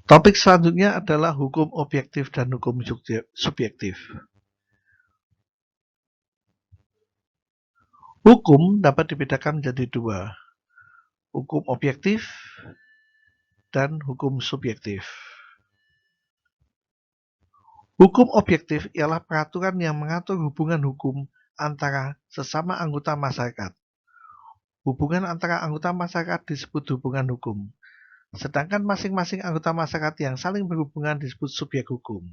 Topik selanjutnya adalah hukum objektif dan hukum subjektif. Hukum dapat dibedakan menjadi dua, hukum objektif dan hukum subjektif. Hukum objektif ialah peraturan yang mengatur hubungan hukum antara sesama anggota masyarakat. Hubungan antara anggota masyarakat disebut hubungan hukum, sedangkan masing-masing anggota masyarakat yang saling berhubungan disebut subjek hukum.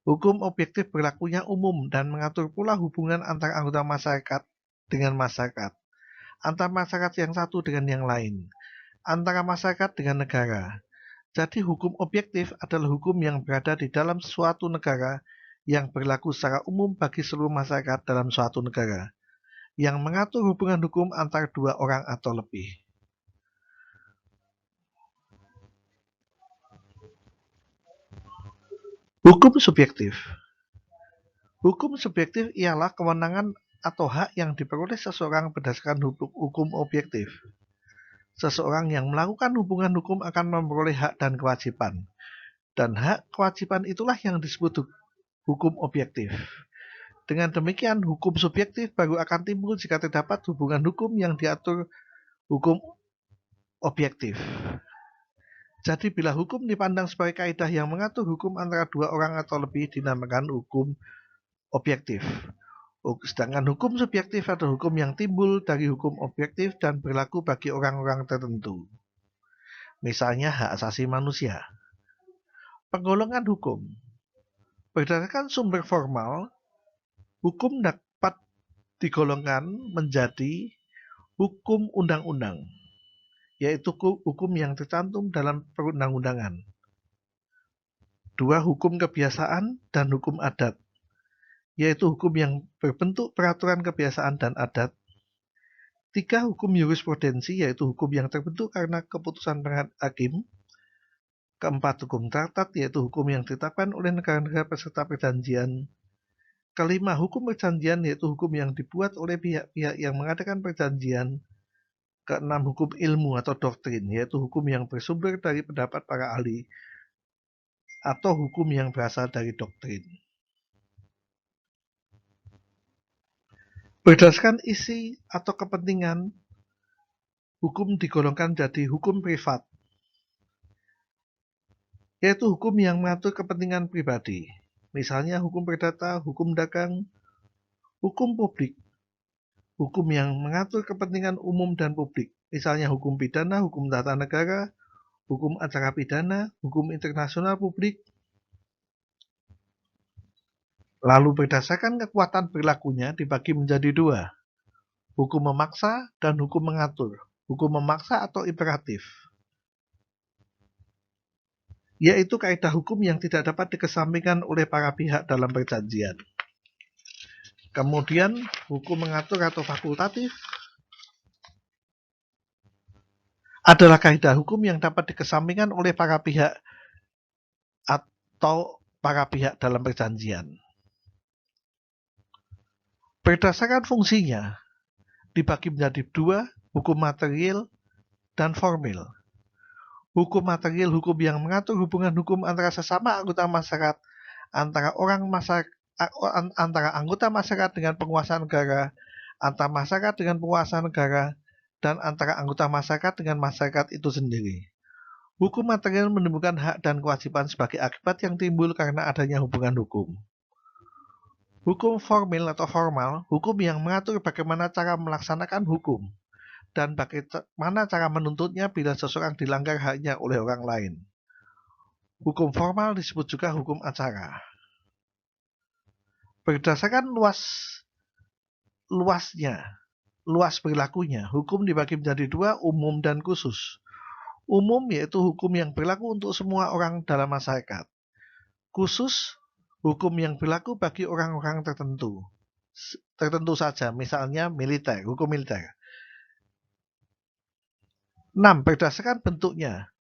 Hukum objektif berlakunya umum dan mengatur pula hubungan antara anggota masyarakat dengan masyarakat, antara masyarakat yang satu dengan yang lain, antara masyarakat dengan negara. Jadi hukum objektif adalah hukum yang berada di dalam suatu negara yang berlaku secara umum bagi seluruh masyarakat dalam suatu negara, yang mengatur hubungan hukum antara dua orang atau lebih. Hukum subjektif. Hukum subjektif ialah kewenangan atau hak yang diperoleh seseorang berdasarkan hukum objektif. Seseorang yang melakukan hubungan hukum akan memperoleh hak dan kewajiban. Dan hak kewajiban itulah yang disebut hukum objektif. Dengan demikian, hukum subjektif baru akan timbul jika terdapat hubungan hukum yang diatur hukum objektif. Jadi bila hukum dipandang sebagai kaidah yang mengatur hukum antara dua orang atau lebih dinamakan hukum objektif. Sedangkan hukum subjektif adalah hukum yang timbul dari hukum objektif dan berlaku bagi orang-orang tertentu. Misalnya hak asasi manusia. Penggolongan hukum. Berdasarkan sumber formal, hukum dapat digolongkan menjadi hukum undang-undang, yaitu hukum yang tercantum dalam perundang-undangan. 2. Hukum kebiasaan dan hukum adat, yaitu hukum yang berbentuk peraturan kebiasaan dan adat. 3. Hukum jurisprudensi, yaitu hukum yang terbentuk karena keputusan hakim. 4. Hukum traktat, yaitu hukum yang ditetapkan oleh negara-negara peserta perjanjian. 5. Hukum perjanjian, yaitu hukum yang dibuat oleh pihak-pihak yang mengadakan perjanjian. 6. Hukum ilmu atau doktrin, yaitu hukum yang bersumber dari pendapat para ahli atau hukum yang berasal dari doktrin. Berdasarkan isi atau kepentingan, hukum digolongkan jadi hukum privat, yaitu hukum yang mengatur kepentingan pribadi. Misalnya hukum perdata, hukum dagang, hukum publik, hukum yang mengatur kepentingan umum dan publik. Misalnya hukum pidana, hukum tata negara, hukum acara pidana, hukum internasional publik. Lalu berdasarkan kekuatan berlakunya dibagi menjadi dua, hukum memaksa dan hukum mengatur. Hukum memaksa atau imperatif, yaitu kaidah hukum yang tidak dapat dikesampingkan oleh para pihak dalam perjanjian. Kemudian hukum mengatur atau fakultatif adalah kaidah hukum yang dapat dikesampingkan oleh para pihak atau para pihak dalam perjanjian. Berdasarkan fungsinya, dibagi menjadi dua, hukum material dan formil. Hukum material, hukum yang mengatur hubungan hukum antara sesama anggota masyarakat, antara anggota masyarakat dengan penguasa negara, antara masyarakat dengan penguasa negara, dan antara anggota masyarakat dengan masyarakat itu sendiri. Hukum material menimbulkan hak dan kewajiban sebagai akibat yang timbul karena adanya hubungan hukum. Hukum formil atau formal, hukum yang mengatur bagaimana cara melaksanakan hukum dan bagaimana cara menuntutnya bila seseorang dilanggar haknya oleh orang lain. Hukum formal disebut juga hukum acara. Berdasarkan luas berlakunya, hukum dibagi menjadi dua, umum dan khusus. Umum yaitu hukum yang berlaku untuk semua orang dalam masyarakat. Khusus, hukum yang berlaku bagi orang-orang tertentu saja, misalnya militer, hukum militer. 6. Berdasarkan bentuknya,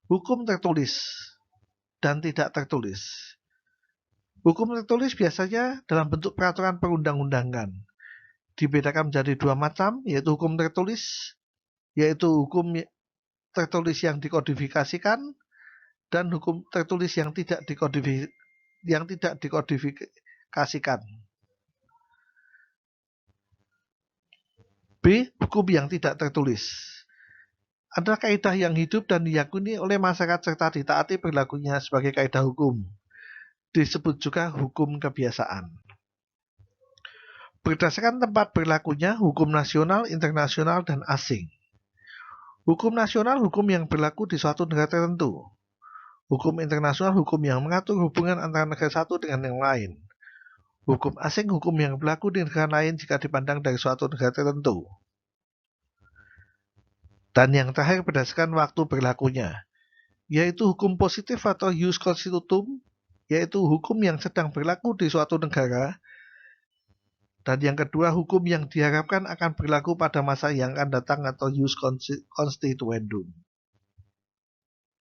hukum tertulis dan tidak tertulis. Hukum tertulis biasanya dalam bentuk peraturan perundang-undangan. Dibedakan menjadi dua macam, yaitu hukum tertulis, yaitu hukum tertulis yang dikodifikasikan, dan hukum tertulis yang tidak dikodifikasikan. B. Hukum yang tidak tertulis. Ada kaidah yang hidup dan diyakini oleh masyarakat serta ditaati berlakunya sebagai kaidah hukum. Disebut juga hukum kebiasaan. Berdasarkan tempat berlakunya hukum nasional, internasional, dan asing. Hukum nasional hukum yang berlaku di suatu negara tertentu. Hukum internasional hukum yang mengatur hubungan antara negara satu dengan yang lain. Hukum asing hukum yang berlaku di negara lain jika dipandang dari suatu negara tertentu. Dan yang terakhir berdasarkan waktu berlakunya, yaitu hukum positif atau jus constitutum, yaitu hukum yang sedang berlaku di suatu negara. Dan yang kedua, hukum yang diharapkan akan berlaku pada masa yang akan datang atau jus constituendum.